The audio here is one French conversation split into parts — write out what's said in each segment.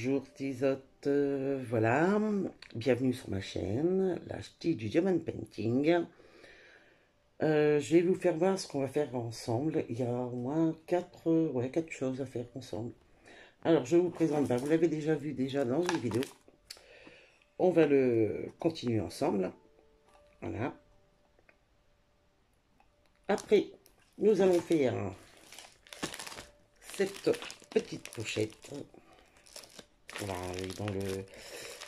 Bonjour Tizotte, voilà, bienvenue sur ma chaîne, la ch'ti du Diamond Painting. Je vais vous faire voir ce qu'on va faire ensemble. Il y a au moins quatre choses à faire ensemble. Alors je vous présente, vous l'avez déjà vu dans une vidéo. On va le continuer ensemble. Voilà. Après, nous allons faire cette petite pochette. Voilà, dans le,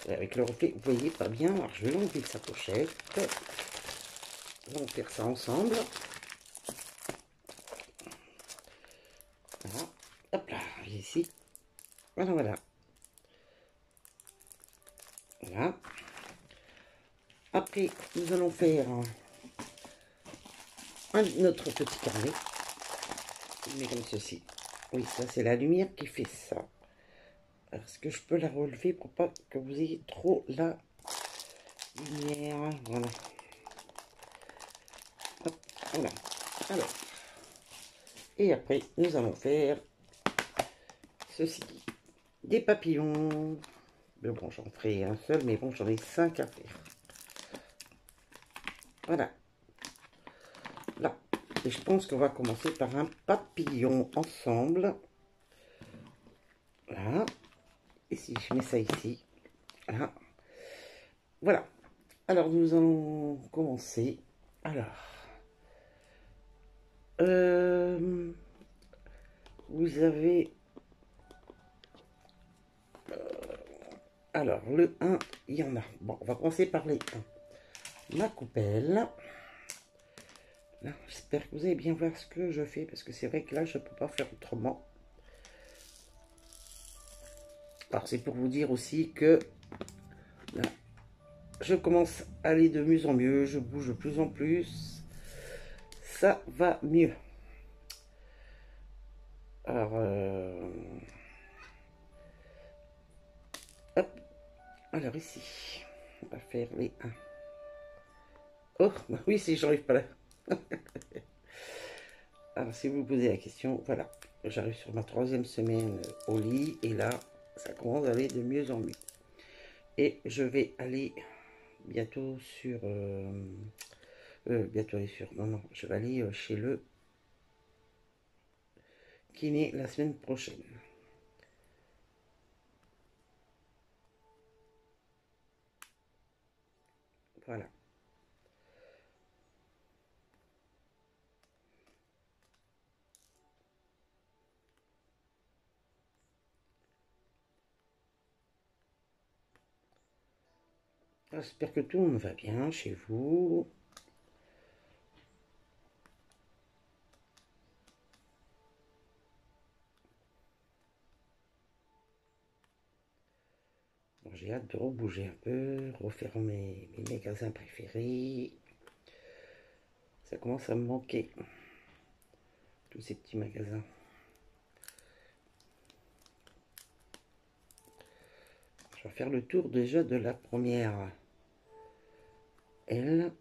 avec le reflet, vous voyez pas bien. Alors je vais enlever sa pochette. On va faire ça ensemble. Voilà. Hop là, ici. Voilà, voilà. Voilà. Après, nous allons faire notre petit carnet. Mais comme ceci. Oui, ça c'est la lumière qui fait ça. Est-ce que je peux la relever pour pas que vous ayez trop la lumière? Voilà. Hop, voilà. Alors. Et après, nous allons faire ceci. Des papillons. Mais bon, j'en ferai un seul, mais bon, j'en ai 5 à faire. Voilà. Là. Et je pense qu'on va commencer par un papillon ensemble. Voilà. Ici, je mets ça ici. Voilà. Voilà. Alors, nous allons commencer. Alors. Vous avez... alors, le 1, il y en a. Bon, on va commencer par les 1. Ma coupelle. J'espère que vous allez bien voir ce que je fais, parce que c'est vrai que là, je ne peux pas faire autrement. Alors, c'est pour vous dire aussi que là, je commence à aller de mieux en mieux. Je bouge de plus en plus. Ça va mieux. Alors, hop. Alors, ici, on va faire les 1. Oh, bah oui, si j'arrive pas là. Alors, si vous me posez la question, voilà. J'arrive sur ma 3e semaine au lit. Et là, ça commence à aller de mieux en mieux. Et je vais aller bientôt sur... bientôt aller sur... Non, je vais aller chez le kiné la semaine prochaine. Voilà. J'espère que tout le monde va bien chez vous. J'ai hâte de rebouger un peu, refaire mes magasins préférés. Ça commence à me manquer, tous ces petits magasins. Je vais faire le tour déjà de la première L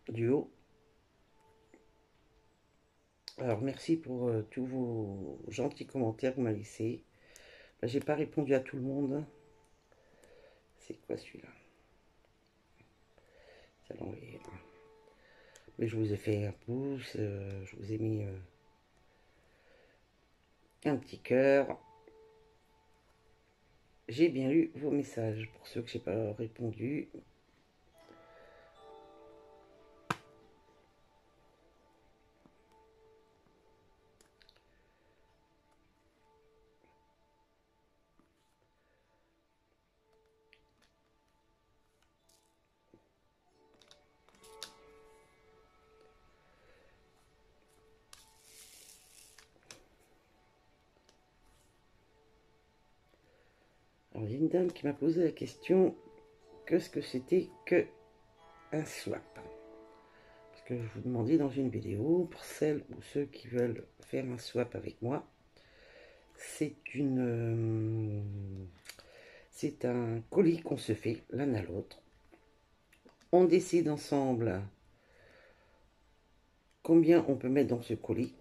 du haut. Alors merci pour tous vos gentils commentaires que vous m'avez laissés. J'ai pas répondu à tout le monde. C'est quoi celui-là? Mais je vous ai fait un pouce, je vous ai mis un petit cœur. J'ai bien lu vos messages. Pour ceux que j'ai pas répondu, alors, il y a une dame qui m'a posé la question, qu'est-ce que c'était que un swap? Parce que je vous demandais dans une vidéo, pour celles ou ceux qui veulent faire un swap avec moi, c'est un colis qu'on se fait l'un à l'autre. On décide ensemble combien on peut mettre dans ce colis,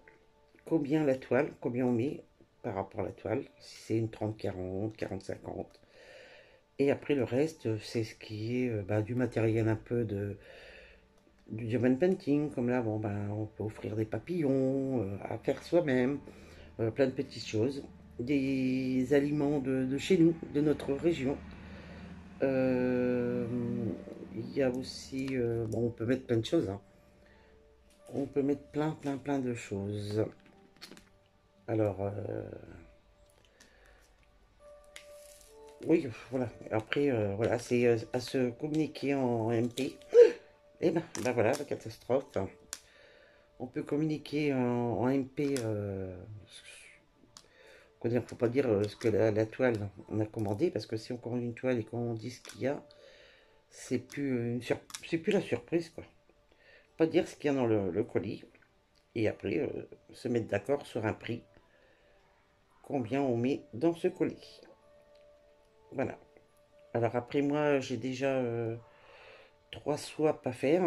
combien la toile, combien on met. par rapport à la toile, si c'est une 30-40, 40-50. Et après le reste, c'est ce qui est du matériel un peu du diamond painting, comme là, bon, on peut offrir des papillons à faire soi-même, plein de petites choses, des aliments de chez nous, de notre région. Euh, il y a aussi, bon, on peut mettre plein de choses, hein. On peut mettre plein de choses. Alors, oui, voilà. Après, voilà, c'est à se communiquer en MP. Et ben voilà, la catastrophe. On peut communiquer en MP. Faut pas dire ce que la toile on a commandé, parce que si on commande une toile et qu'on dit ce qu'il y a, c'est plus c'est plus la surprise, quoi. Pas dire ce qu'il y a dans le colis, et après se mettre d'accord sur un prix, combien on met dans ce colis. Voilà. Alors après, moi j'ai déjà 3 swaps à faire.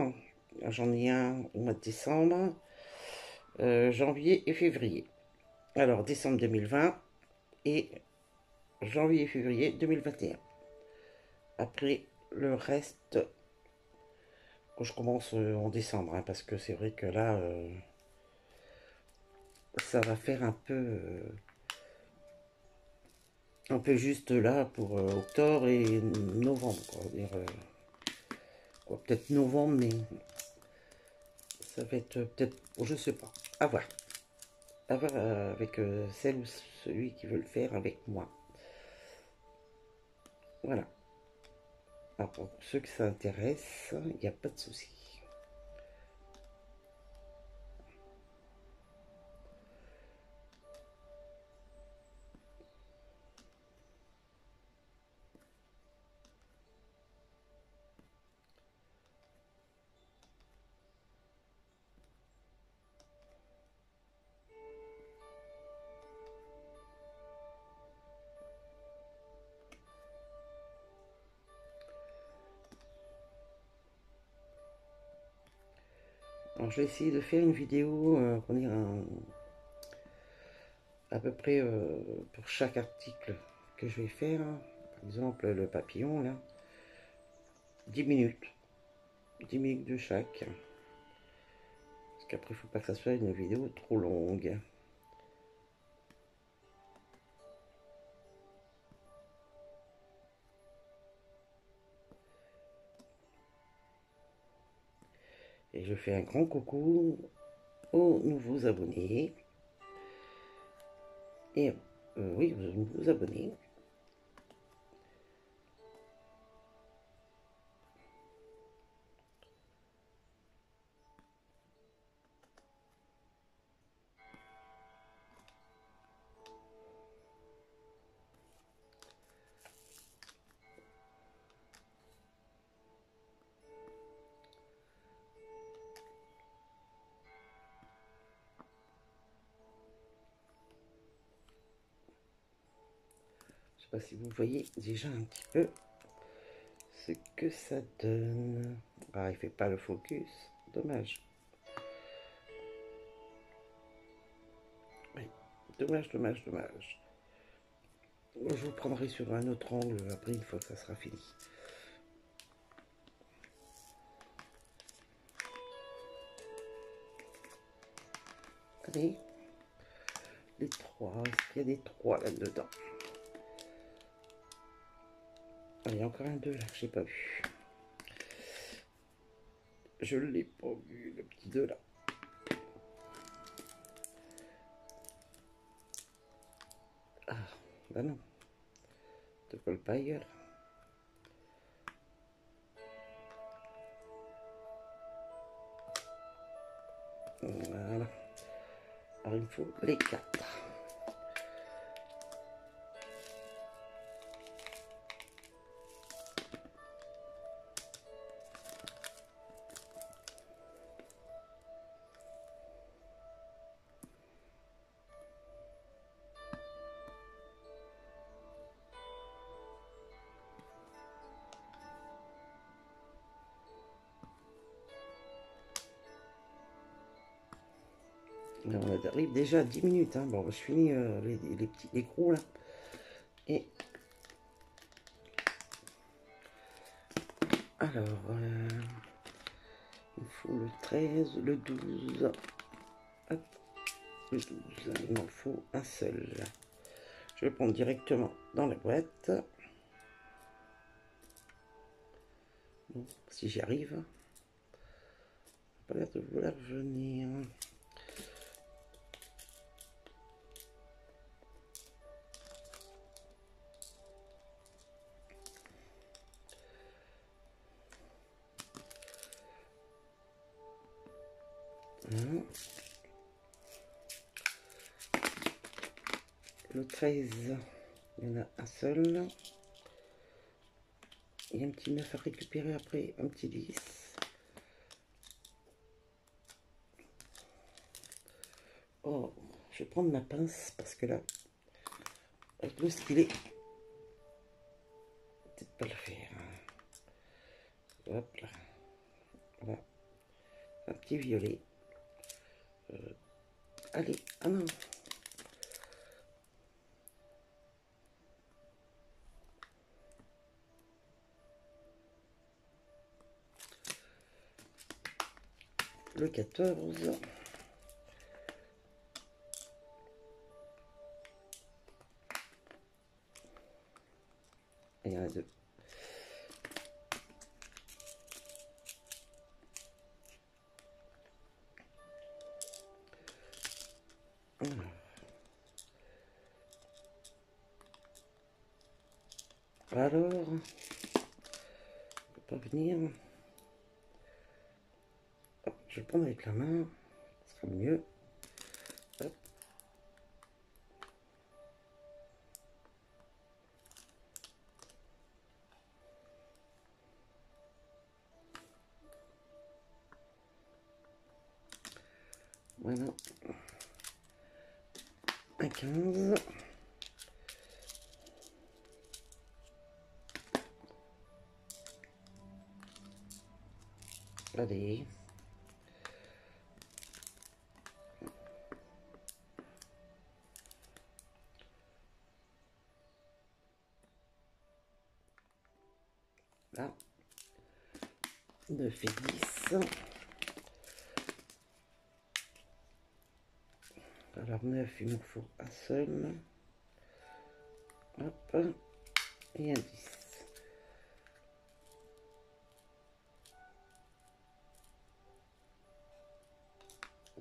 J'en ai un au mois de décembre, janvier et février. Alors décembre 2020 et janvier et février 2021. Après le reste, je commence en décembre, hein, parce que c'est vrai que là, ça va faire un peu juste là pour octobre et novembre, quoi. Peut-être novembre, mais ça va être peut-être, je sais pas, à voir. À voir avec celle ou celui qui veut le faire avec moi. Voilà. Alors pour ceux que ça intéresse, il n'y a pas de souci. Alors, je vais essayer de faire une vidéo, à peu près pour chaque article que je vais faire. Par exemple, le papillon, là, 10 minutes. 10 minutes de chaque. Parce qu'après, il ne faut pas que ça soit une vidéo trop longue. Et je fais un grand coucou aux nouveaux abonnés. Et oui, aux nouveaux abonnés. Je sais pas si vous voyez déjà un petit peu ce que ça donne. Ah, il fait pas le focus. Dommage. Oui, dommage. Je vous prendrai sur un autre angle après, une fois que ça sera fini. Allez, les 3, est-ce qu'il y a des 3 là-dedans? Ah, il y a encore un 2 là que j'ai pas vu. Je l'ai pas vu, le petit 2 là. Ah, bah non. De colle pas ailleurs. Voilà. Alors il me faut les 4. On arrive déjà à 10 minutes. Hein. Bon, je finis les gros là. Et alors, il faut le 13, le 12. Hop, le 12. Il m'en faut un seul. Je vais prendre directement dans la boîte. Bon, si j'y arrive. Pas l'air de vouloir venir. Voilà. Le 13, il y en a un seul. Il y a un petit 9 à récupérer après, un petit 10. Oh, je vais prendre ma pince parce que là, avec le stylet, peut-être pas le faire. Hop là. Voilà. Un petit violet. Allez, ah non. Le 14. Et il y en a deux. Alors, on peut pas venir. Hop, je vais le prendre avec la main, ce sera mieux. Hop. Voilà. Un 15. Allez. Là. 9 et 10. Alors 9, il me faut un seul. Hop. Et un 10.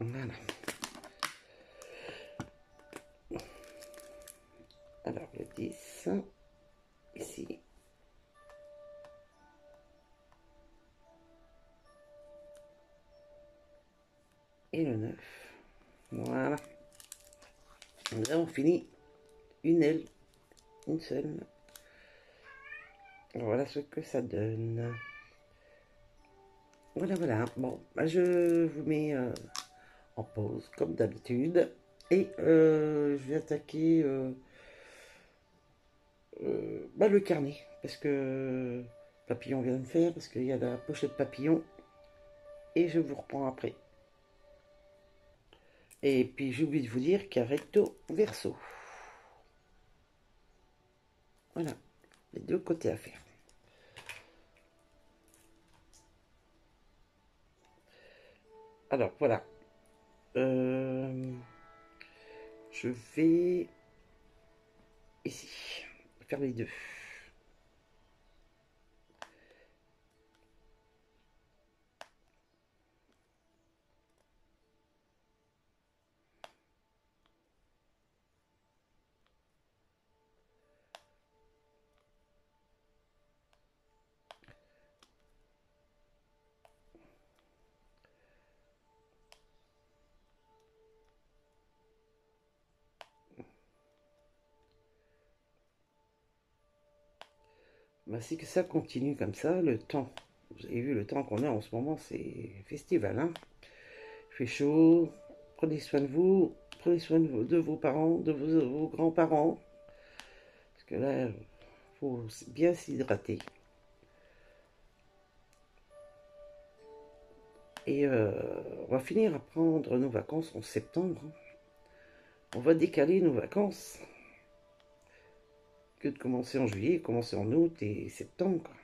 Voilà. Alors le 10. Ici. Et le 9. Voilà. Nous avons fini une aile, une seule. Voilà ce que ça donne. Voilà, voilà. Bon, bah, je vous mets en pause, comme d'habitude. Et je vais attaquer bah, le carnet. Parce que papillon vient de faire, parce qu'il y a la pochette papillon. Et je vous reprends après. Et puis j'ai oublié de vous dire qu'il y a recto verso. Voilà, les deux côtés à faire. Alors voilà. Je vais ici faire les deux. Bah, si que ça continue comme ça, le temps, vous avez vu le temps qu'on a en ce moment, c'est festival, hein. Il fait chaud, prenez soin de vous, prenez soin de vos parents, de vos grands-parents, parce que là, il faut bien s'hydrater. Et on va finir à prendre nos vacances en septembre. On va décaler nos vacances que de commencer en juillet, commencer en août et septembre, quoi.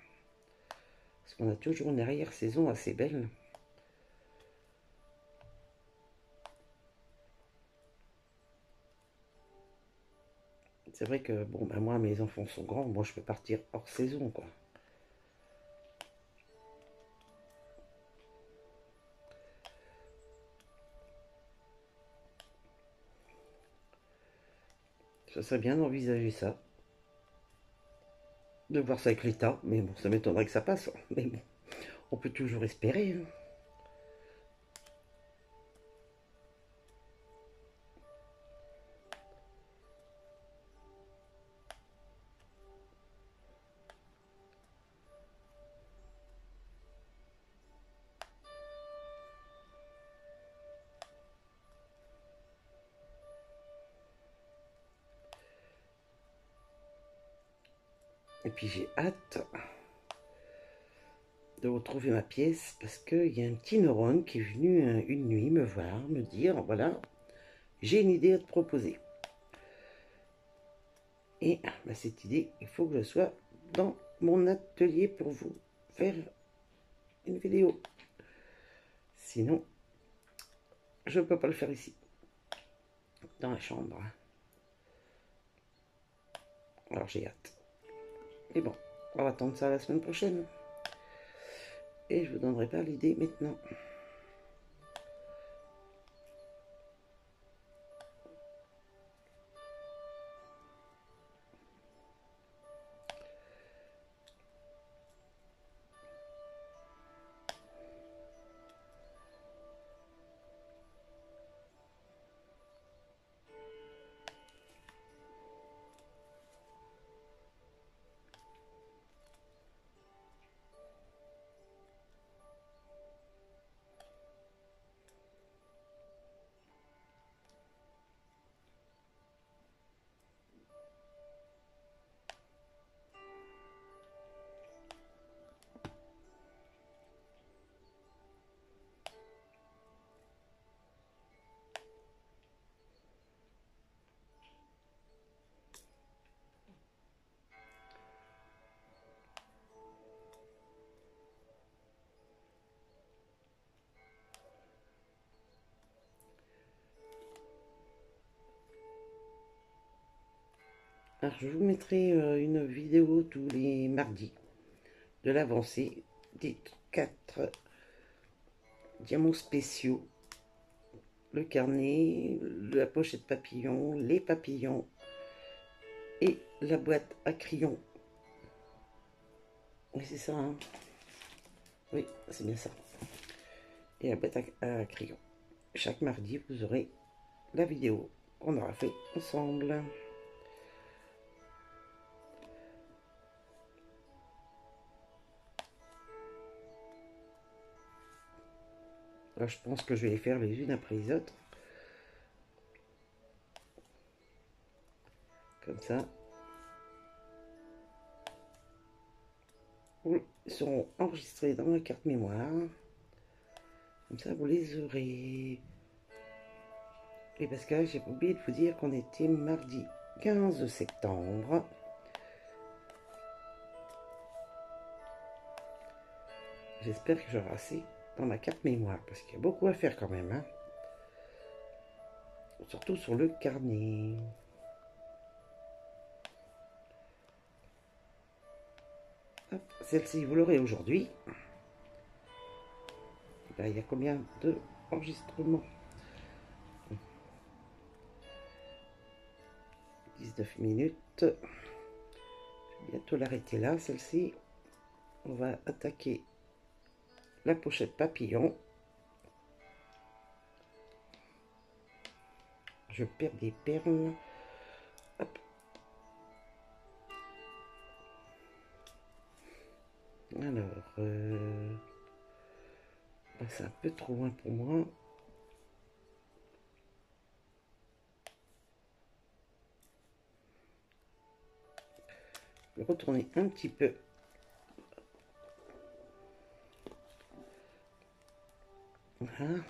Parce qu'on a toujours une arrière-saison assez belle. C'est vrai que, bon, ben moi, mes enfants sont grands, moi, je peux partir hors saison, quoi. Ça serait bien d'envisager ça, de voir ça avec l'État, mais bon, ça m'étonnerait que ça passe, hein. Mais bon, on peut toujours espérer, hein. Et puis j'ai hâte de retrouver ma pièce parce qu'il y a un petit neurone qui est venu une nuit me voir, me dire, voilà, j'ai une idée à te proposer. Et bah, cette idée, il faut que je sois dans mon atelier pour vous faire une vidéo. Sinon, je ne peux pas le faire ici, dans la chambre. Alors j'ai hâte. Mais bon, on va attendre ça la semaine prochaine. Et je vous donnerai pas l'idée maintenant. Alors je vous mettrai une vidéo tous les mardis de l'avancée des 4 diamants spéciaux. Le carnet, la pochette papillon, les papillons et la boîte à crayons. Oui, c'est ça, hein? Oui, c'est bien ça. Et la boîte à crayons. Chaque mardi, vous aurez la vidéo qu'on aura fait ensemble. Alors, je pense que je vais les faire les unes après les autres. Comme ça. Ils seront enregistrés dans ma carte mémoire. Comme ça, vous les aurez. Et parce que j'ai oublié de vous dire qu'on était mardi 15 septembre. J'espère que j'aurai assez dans ma carte mémoire, parce qu'il y a beaucoup à faire quand même, hein. Surtout sur le carnet. Celle-ci, vous l'aurez aujourd'hui. Là, il y a combien de enregistrements? 19 minutes. Je vais bientôt l'arrêter là, celle-ci. On va attaquer la pochette papillon. Je perds des perles. Hop. Alors, bah, c'est un peu trop loin pour moi. Je vais retourner un petit peu. Voilà.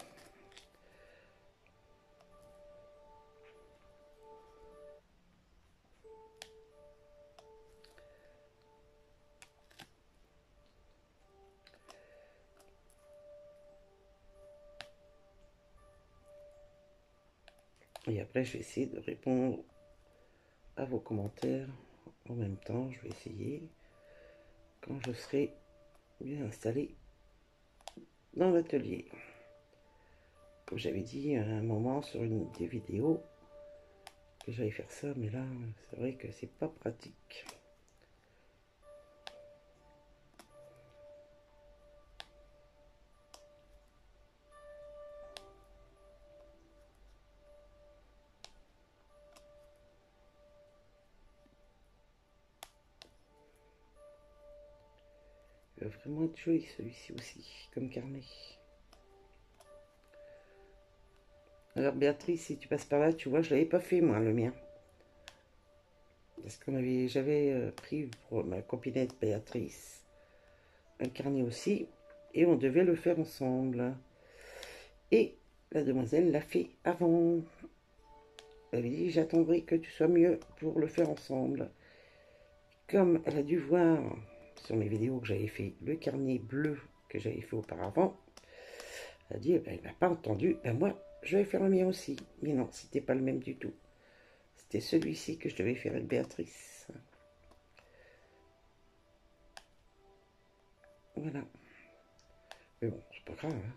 Et après, je vais essayer de répondre à vos commentaires en même temps. Je vais essayer quand je serai bien installé dans l'atelier. Comme j'avais dit à un moment sur une des vidéos que j'allais faire ça, mais là, c'est vrai que c'est pas pratique. Il va vraiment être joli celui-ci aussi, comme carnet. Alors Béatrice, si tu passes par là, tu vois, je l'avais pas fait moi, le mien. Parce que j'avais pris pour ma copinette Béatrice un carnet aussi, et on devait le faire ensemble. Et la demoiselle l'a fait avant. Elle avait dit, j'attendrai que tu sois mieux pour le faire ensemble. Comme elle a dû voir sur mes vidéos que j'avais fait le carnet bleu que j'avais fait auparavant, elle a dit, eh ben, elle n'a pas entendu, ben moi, je vais faire le mien aussi. Mais non, c'était pas le même du tout. C'était celui-ci que je devais faire avec Béatrice. Voilà. Mais bon, c'est pas grave. Hein.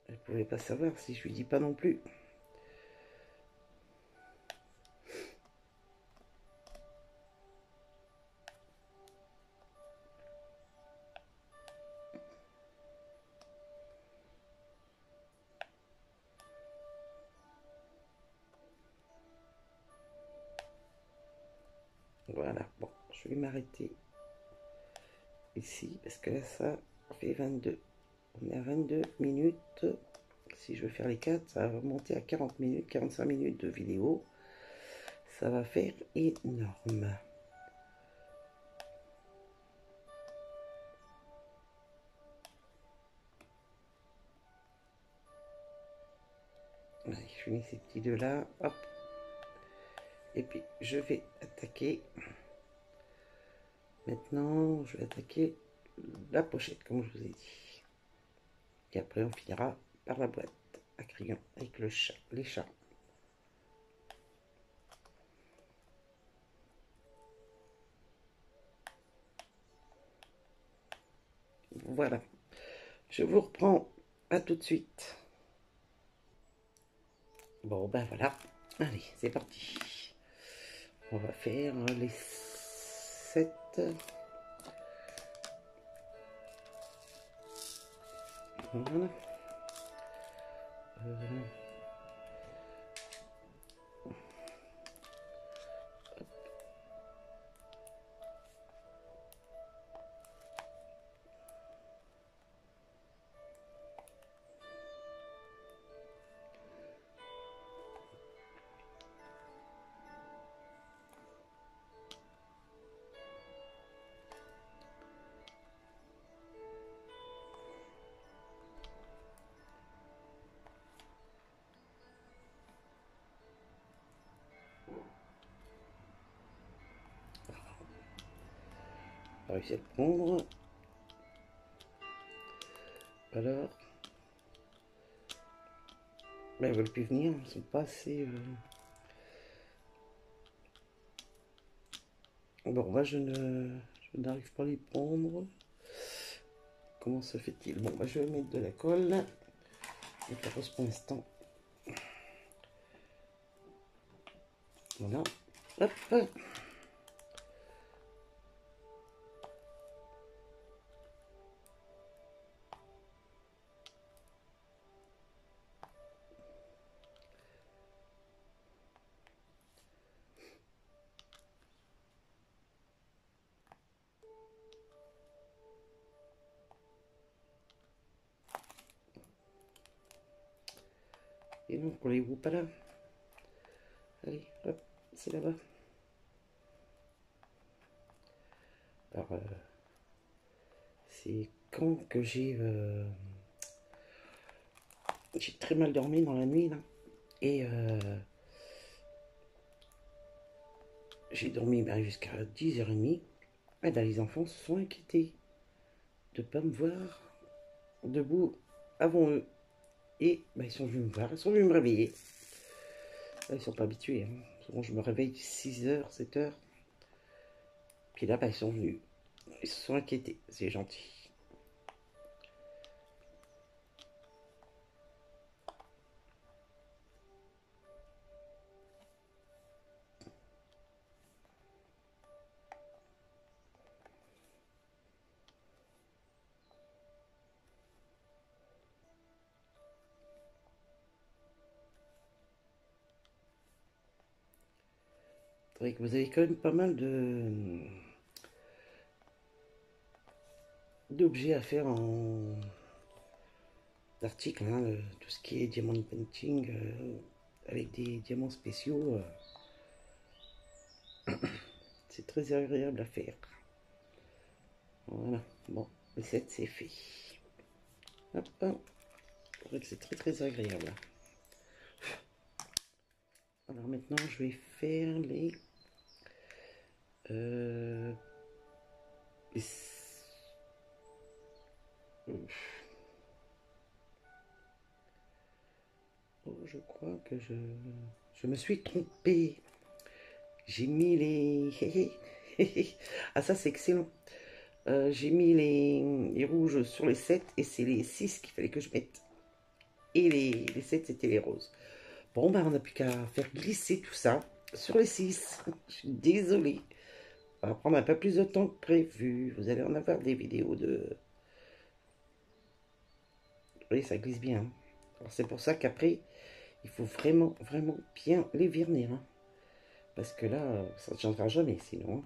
Elle pouvait pas savoir si je lui dis pas non plus. Voilà, bon, je vais m'arrêter ici parce que là, ça fait 22. On est à 22 minutes. Si je veux faire les 4, ça va monter à 40 minutes, 45 minutes de vidéo. Ça va faire énorme. Allez, je finis ces petits deux là, hop. Et puis je vais attaquer. Maintenant, je vais attaquer la pochette, comme je vous ai dit. Et après, on finira par la boîte à crayon avec le chat, les chats. Voilà. Je vous reprends. À tout de suite. Bon, ben voilà. Allez, c'est parti. On va faire les 7. Voilà. On va réussir à le prendre. Alors, ben, ils veulent plus venir, ils sont pas assez. Bon, moi je n'arrive pas à les prendre. Comment se fait-il? Bon, bah, je vais mettre de la colle. Je la pose pour l'instant. Voilà. Hop. Et donc, on les voit pas là. Allez, hop, c'est là-bas. Alors, c'est quand que j'ai très mal dormi dans la nuit là, et j'ai dormi jusqu'à 10h30. Et ben, les enfants se sont inquiétés de ne pas me voir debout avant eux. Et ben, ils sont venus me voir, ils sont venus me réveiller. Ils sont pas habitués. Hein. Souvent, je me réveille 6h, 7h. Puis là, ben, ils sont venus. Ils se sont inquiétés. C'est gentil. C'est vrai que vous avez quand même pas mal d'objets à faire en articles. Hein, tout ce qui est diamond painting avec des diamants spéciaux. C'est très agréable à faire. Voilà. Bon, le set c'est fait. Hop, hop. C'est vrai que c'est très agréable. Alors maintenant je vais faire les oh, je crois que je me suis trompée. J'ai mis les... ah ça c'est excellent. J'ai mis les rouges sur les 7 et c'est les 6 qu'il fallait que je mette. Et les 7 c'était les roses. Bon bah on n'a plus qu'à faire glisser tout ça sur les 6. Je suis désolée. Ça va prendre un peu plus de temps que prévu. Vous allez en avoir des vidéos de... Oui, ça glisse bien. Alors c'est pour ça qu'après, il faut vraiment bien les vernir. Hein. Parce que là, ça ne changera jamais sinon. Hein.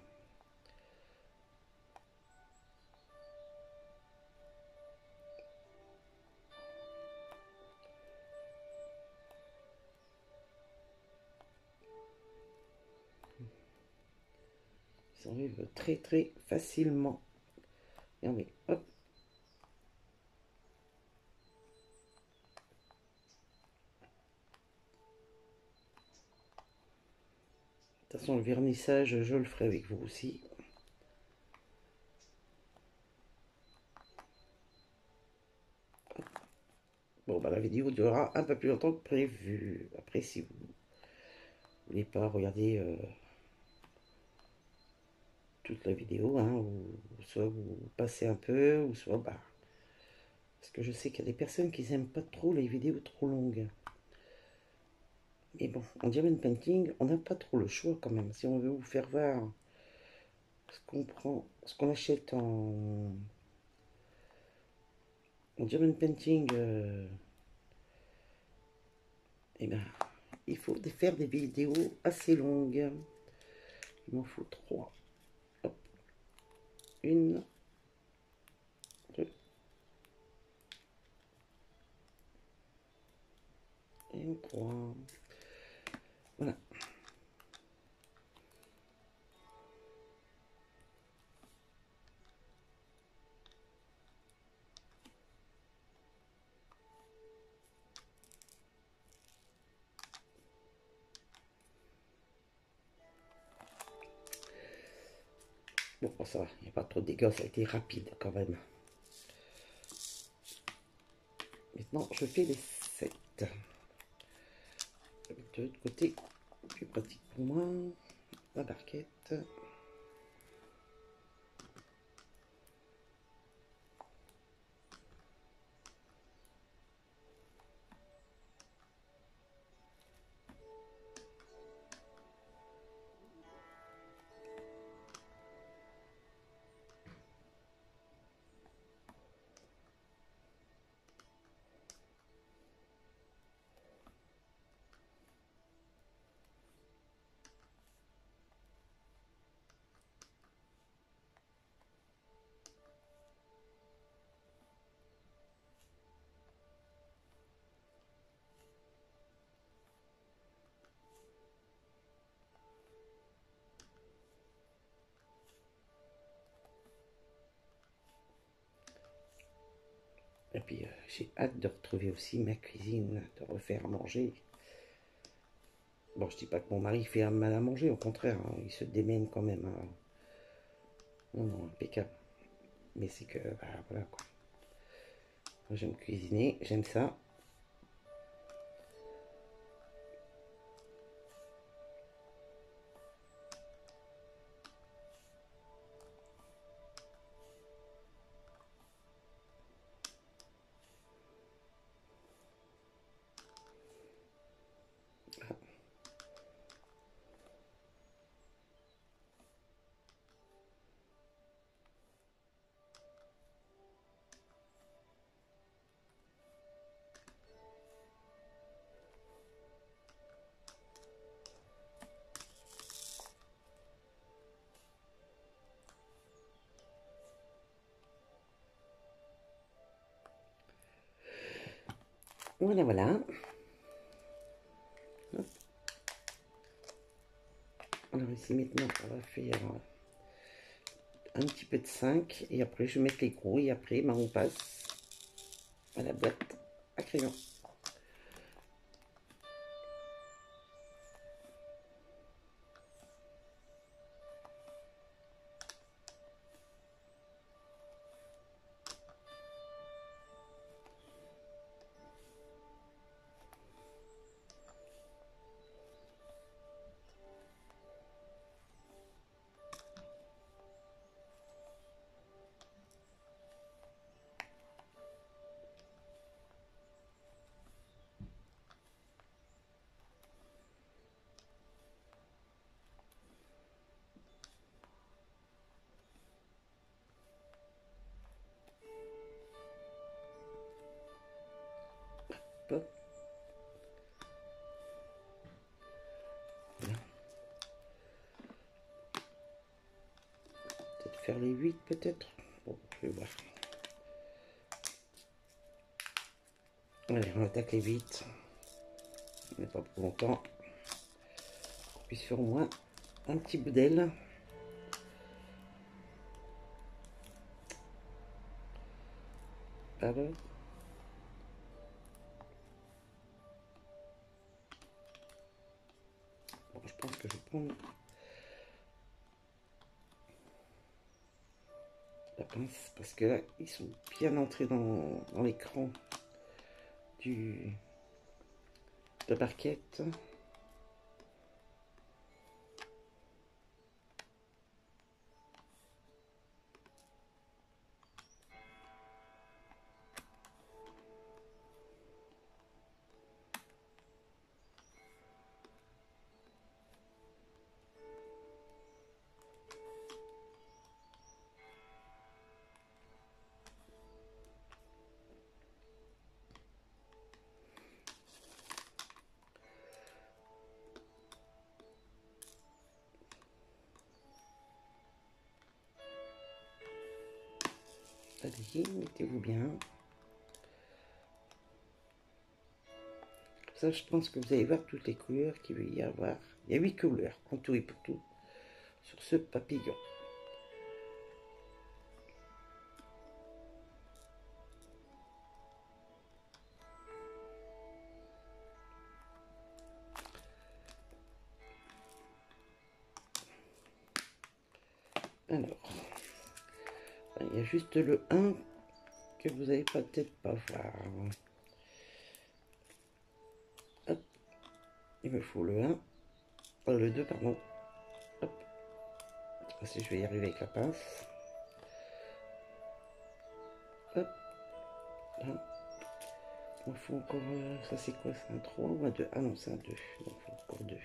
Ils s'enlèvent très facilement. Regardez, hop. De toute façon, le vernissage, je le ferai avec vous aussi. Bon, bah, la vidéo durera un peu plus longtemps que prévu. Après, si vous voulez pas regarder toute la vidéo, hein, ou soit vous passez un peu, ou soit bah. Parce que je sais qu'il y a des personnes qui n'aiment pas trop les vidéos trop longues. Mais bon, en diamond painting, on n'a pas trop le choix quand même. Si on veut vous faire voir ce qu'on prend, ce qu'on achète en diamond painting, eh ben, il faut faire des vidéos assez longues. Il m'en faut 3. Hop. 1, 2 et 3. Voilà. Bon, ça va, il n'y a pas trop de dégâts, ça a été rapide quand même. Maintenant, je fais les 7. De l'autre côté, plus pratique pour moi, la barquette. Et puis j'ai hâte de retrouver aussi ma cuisine, de refaire à manger. Bon, je dis pas que mon mari fait un mal à manger, au contraire, hein, il se démène quand même. Hein. Non, non, impeccable. Mais c'est que, bah, voilà quoi. Moi j'aime cuisiner, j'aime ça. Voilà, voilà. Hop. Alors ici maintenant, on va faire un petit peu de 5 et après je vais mettre les gros et après ben, on passe à la boîte à crayon. Hop. Voilà. Peut-être faire les 8 peut-être. Bon, je vais voir. Allez, on attaque les 8. On n'est pas pour longtemps. Puis sur moi, un petit bout d'aile. Alors. Bon, je pense que je vais prendre la pince parce que là, ils sont bien entrés dans l'écran de parquette. Allez, mettez-vous bien. Ça, je pense que vous allez voir toutes les couleurs qu'il va y avoir. Il y a 8 couleurs, en tout et pour tout, sur ce papillon. Alors, il y a juste le 1 que vous n'allez peut-être pas voir. Hop, il me faut le 1, le 2, pardon. Hop, je sais pas si je vais y arriver avec la pince. Hop, là. Il me faut encore, ça c'est quoi, c'est un 3 ou un 2? Ah non, c'est un 2, il me faut encore 2.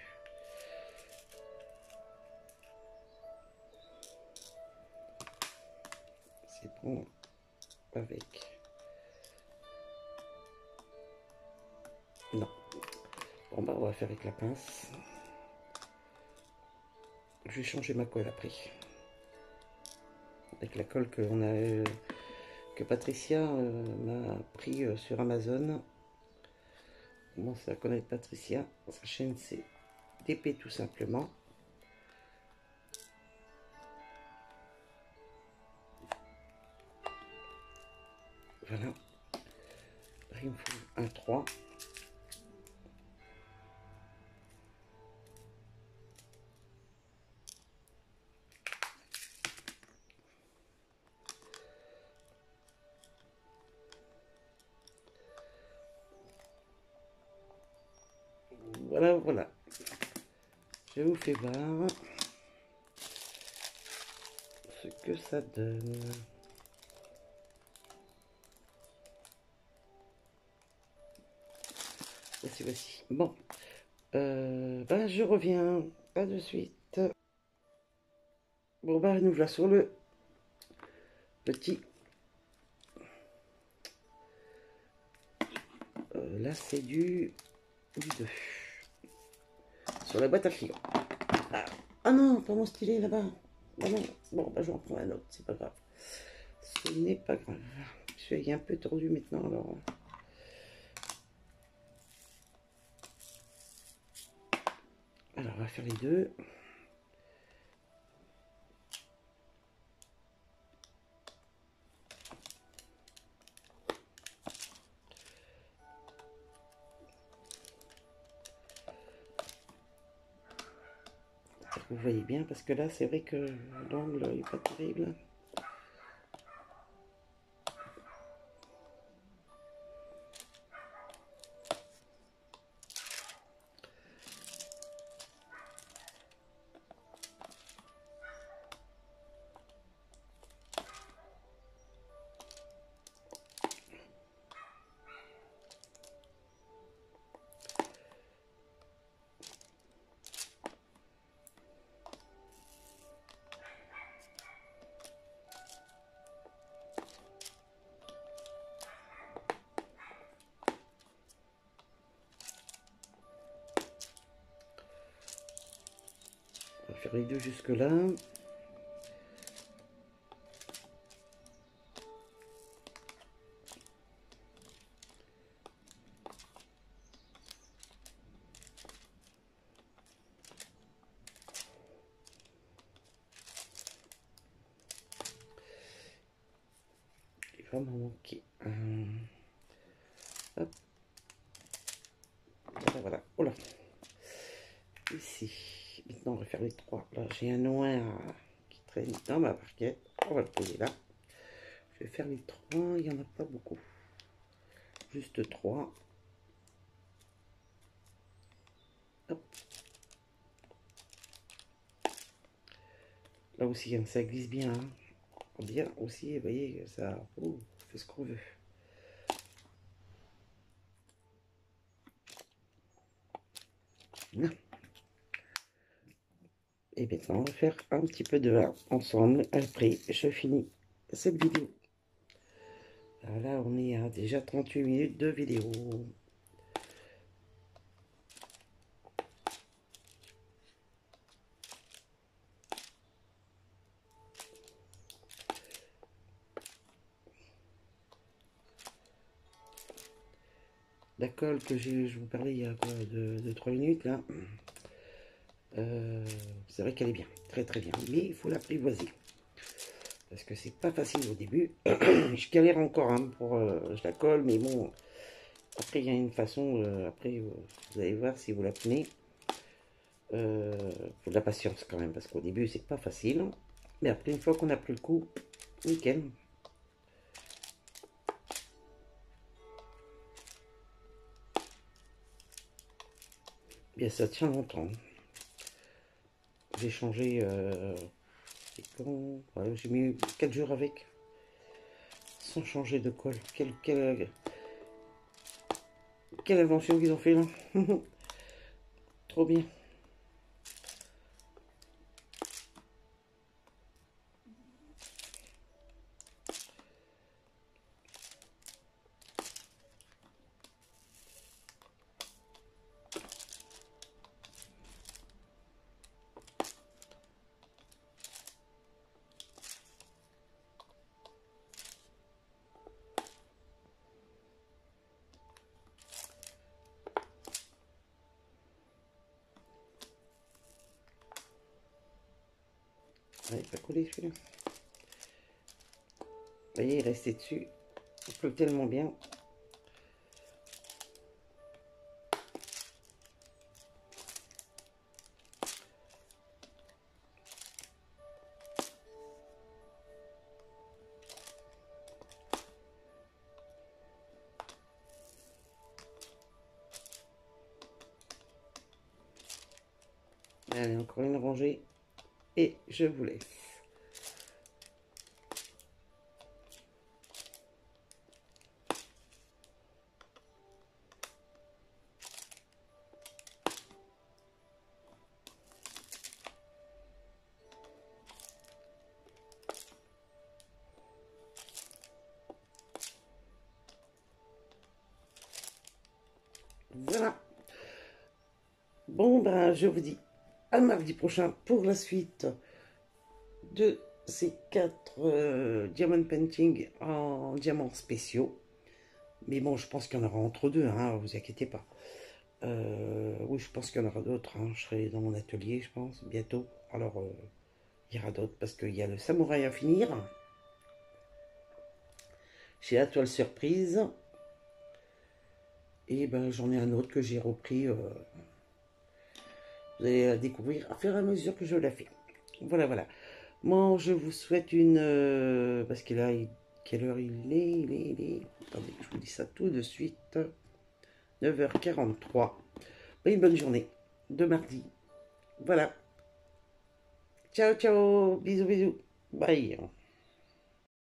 C'est bon, avec. Non. Bon bah on va faire avec la pince. Je vais changer ma colle après. Avec la colle que Patricia m'a pris sur Amazon. Comment ça connaître Patricia? Sa chaîne c'est DP tout simplement. Voilà. il me faut un 3. Voilà, voilà. Je vous fais voir ce que ça donne. Voici, voici. Bon, ben, je reviens. Pas de suite. Bon, ben, nous voilà sur le petit. Là, c'est du 2. Sur la boîte à clients. Ah, ah non, pas mon stylet là-bas. Ah non. Bon, ben, je vais en prendre un autre, c'est pas grave. Ce n'est pas grave. Je suis un peu tordu maintenant, alors. Alors, on va faire les deux. Vous voyez bien, parce que là, c'est vrai que l'angle n'est pas terrible. On va faire les deux jusque là. Il va m'en manquer un. Hop. Voilà, voilà. Oh là. Ici. Maintenant, on va faire les 3. Là, j'ai un noir qui traîne dans ma barquette. On va le poser là. Je vais faire les 3. Il n'y en a pas beaucoup. Juste 3. Hop. Là aussi, hein, ça glisse bien. Hein. Bien aussi, vous voyez, ça fait ce qu'on veut. Là. Et maintenant, on va faire un petit peu de vin ensemble. Après, je finis cette vidéo. Alors là, on est à déjà 38 minutes de vidéo. La colle que je vous parlais il y a quoi, de 3 minutes là, c'est vrai qu'elle est bien, très très bien, mais il faut l'apprivoiser parce que c'est pas facile au début. Je galère encore hein, pour je la colle, mais bon, après il y a une façon, après vous allez voir si vous la prenez, faut de la patience quand même parce qu'au début c'est pas facile, mais après une fois qu'on a pris le coup, nickel. Bien ça tient longtemps. J'ai changé ouais, j'ai mis 4 jours avec sans changer de colle. Quelle invention qu'ils ont fait là. Trop bien. Ah, il n'est pas collé celui-là. Vous voyez, il restait dessus. Il pleut tellement bien. Allez, encore une rangée. Et je vous laisse. Voilà. Bon, ben, je vous dis à mardi prochain pour la suite de ces 4 diamond painting en diamants spéciaux. Mais bon, je pense qu'il y en aura entre deux, hein, vous inquiétez pas. Oui, je pense qu'il y en aura d'autres. Hein. Je serai dans mon atelier, je pense, bientôt. Alors, il y aura d'autres parce qu'il y a le samouraï à finir. J'ai la toile surprise. Et ben, j'en ai un autre que j'ai repris. Vous allez la découvrir à fur et à mesure que je la fais. Voilà, voilà. Moi, je vous souhaite une... parce que là, quelle heure il est. Attendez, je vous dis ça tout de suite. 9h43. Une bonne journée de mardi. Voilà. Ciao, ciao. Bisous, bisous. Bye.